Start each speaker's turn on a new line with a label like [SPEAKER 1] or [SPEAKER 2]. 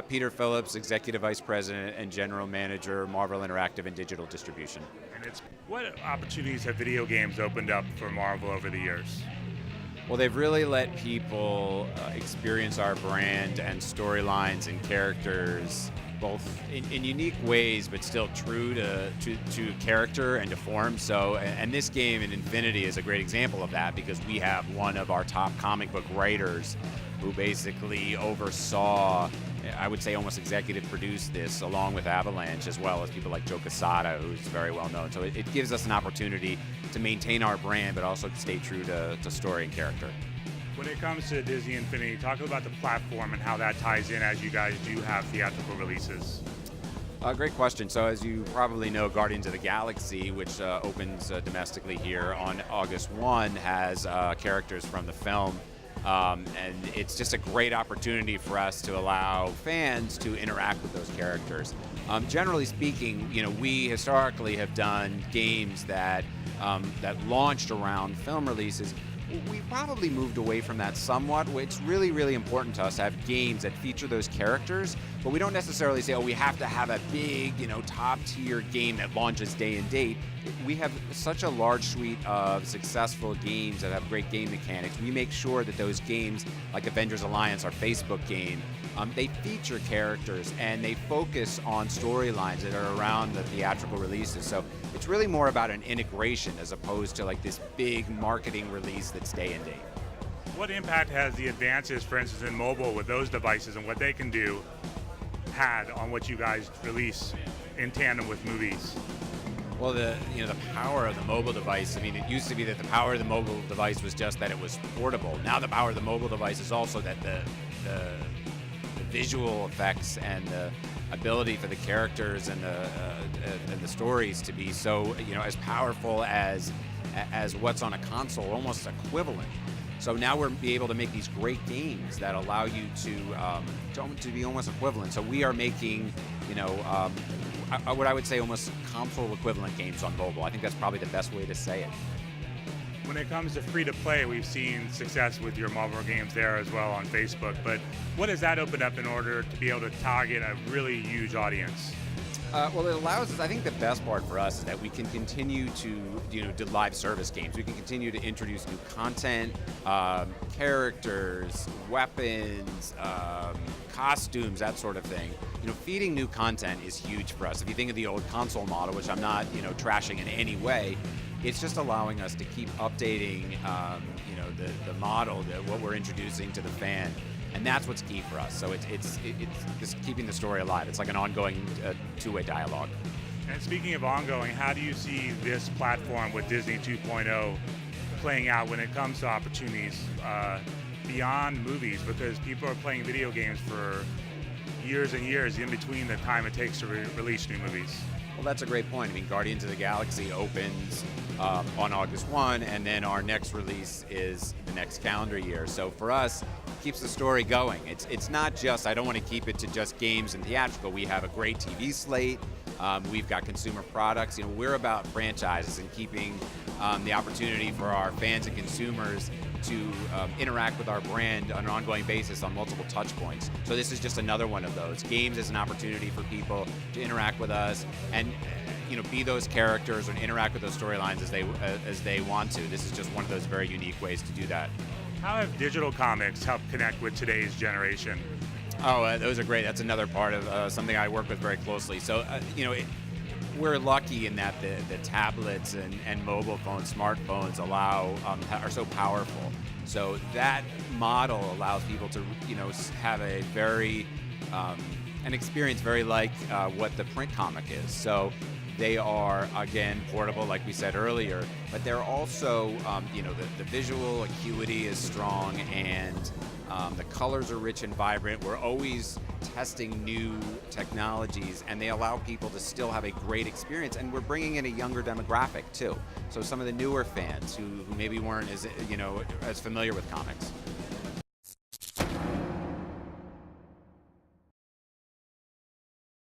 [SPEAKER 1] Peter Phillips, Executive Vice President and General Manager, Marvel Interactive and Digital Distribution.
[SPEAKER 2] And what opportunities have video games opened up for Marvel over the years?
[SPEAKER 1] Well, they've really let people experience our brand and storylines and characters both in unique ways, but still true to character and to form. So, and this game in Infinity is a great example of that, because we have one of our top comic book writers who basically oversaw, I would say almost executive produced this, along with Avalanche, as well as people like Joe Quesada, who's very well known. So it gives us an opportunity to maintain our brand, but also to stay true to story and character.
[SPEAKER 2] When it comes to Disney Infinity, talk about the platform and how that ties in as you guys do have theatrical releases.
[SPEAKER 1] Great question. So as you probably know, Guardians of the Galaxy, which opens domestically here on August 1, has characters from the film. And it's just a great opportunity for us to allow fans to interact with those characters. Generally speaking, we historically have done games that launched around film releases. We probably moved away from that somewhat. It's really, really important to us to have games that feature those characters, but we don't necessarily say, we have to have a big, top-tier game that launches day and date. We have such a large suite of successful games that have great game mechanics. We make sure that those games, like Avengers Alliance, our Facebook game, they feature characters and they focus on storylines that are around the theatrical releases. So it's really more about an integration as opposed to like this big marketing release that's day and date.
[SPEAKER 2] What impact has the advances, for instance, in mobile with those devices and what they can do had on what you guys release in tandem with movies?
[SPEAKER 1] Well, the power of the mobile device, it used to be that the power of the mobile device was just that it was portable. Now the power of the mobile device is also that the visual effects and the ability for the characters and the stories to be so, as powerful as what's on a console, almost equivalent. So now we're able to make these great games that allow you to be almost equivalent. So we are making, what I would say almost console equivalent games on mobile. I think that's probably the best way to say it.
[SPEAKER 2] When it comes to free-to-play, we've seen success with your Marvel games there as well on Facebook, but what does that open up in order to be able to target a really huge audience?
[SPEAKER 1] Well, it allows us, I think the best part for us is that we can continue to do live service games. We can continue to introduce new content, characters, weapons, costumes, that sort of thing. Feeding new content is huge for us. If you think of the old console model, which I'm not, trashing in any way, it's just allowing us to keep updating, the model, what we're introducing to the fan. And that's what's key for us. So it's just keeping the story alive. It's like an ongoing two-way dialogue.
[SPEAKER 2] And speaking of ongoing, how do you see this platform with Disney 2.0 playing out when it comes to opportunities beyond movies? Because people are playing video games for years and years in between the time it takes to release new movies.
[SPEAKER 1] Well, that's a great point. Guardians of the Galaxy opens on August 1, and then our next release is the next calendar year. So for us, it keeps the story going. It's not just, I don't want to keep it to just games and theatrical. We have a great TV slate. We've got consumer products. We're about franchises and keeping the opportunity for our fans and consumers to interact with our brand on an ongoing basis on multiple touch points. So this is just another one of those. Games is an opportunity for people to interact with us and be those characters and interact with those storylines as they want to. This is just one of those very unique ways to do that.
[SPEAKER 2] How have digital comics helped connect with today's generation?
[SPEAKER 1] Oh, those are great. That's another part of something I work with very closely. So, we're lucky in that the tablets and mobile phones, smartphones are so powerful. So that model allows people to, have a very, an experience very like what the print comic is. So they are, again, portable, like we said earlier, but they're also, the visual acuity is strong and the colors are rich and vibrant. We're always testing new technologies, and they allow people to still have a great experience. And we're bringing in a younger demographic too. So some of the newer fans who maybe weren't as familiar with comics.